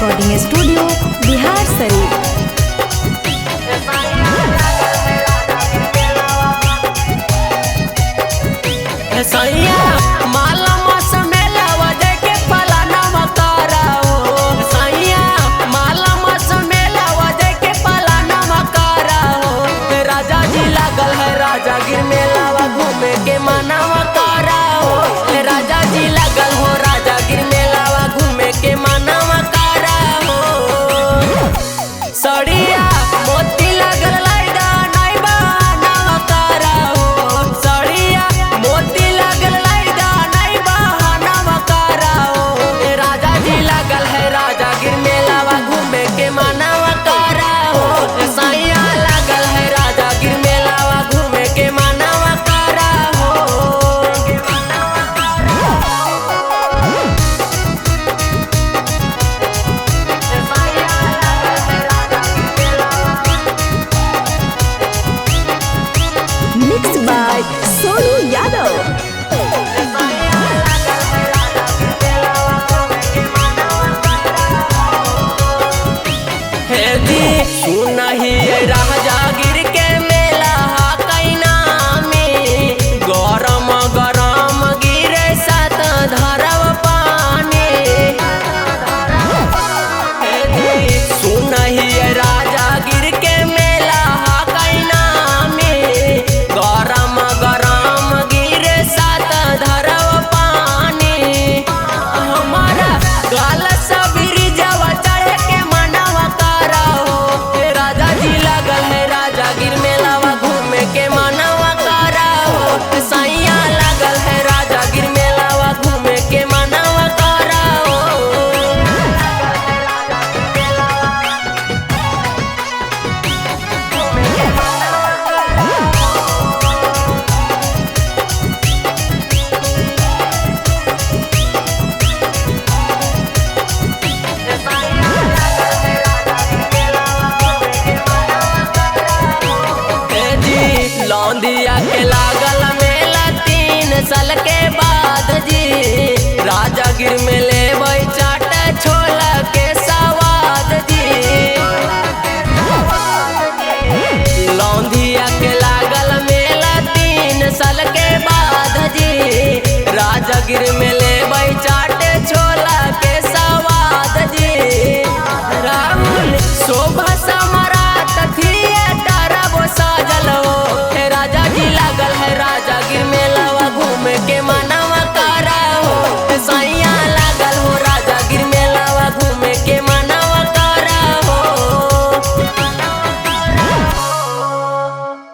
Recording studio Bihar Sharif. माला मौसम मेला के फलाना मकारा हो सैया, माला मौसम मेला के फलाना मकारा हो। राजा जी लागल है राजागिर मेलावा घूमे के मना मकारा हो। राजा जी लागल हो राजागिर मेलावा घूमे के मना मकारा हो। सड़िया मोती लागल लाइदा नहीं बहाना मकारा हो। सड़िया मोती लागल लाइदा नहीं बहाना मकारा हो। राजा जी लागल है राजागिर मेलावा घूमे के मना मकारा हो। सैया लागल है राजागिर मेलावा घूमे के मना मकारा हो। Mix by Sonu Yadav. हे जी सुनही राजागिर के मेला हा कैना में गरम गरम गिरे सात धरव पानी। हे जी सुनही राजागिर के मेला हा कैना में गरम गरम गिरे सात धरव पानी। हमारा गाल सबरी जवा चढ़े के मनवा करा हो। राजा जी लागल है राजागिर मेलावा घूमे के मनवा करा हो। सैया लागल है राजागिर मेलावा घूमे के मनवा करा हो। लौंदिया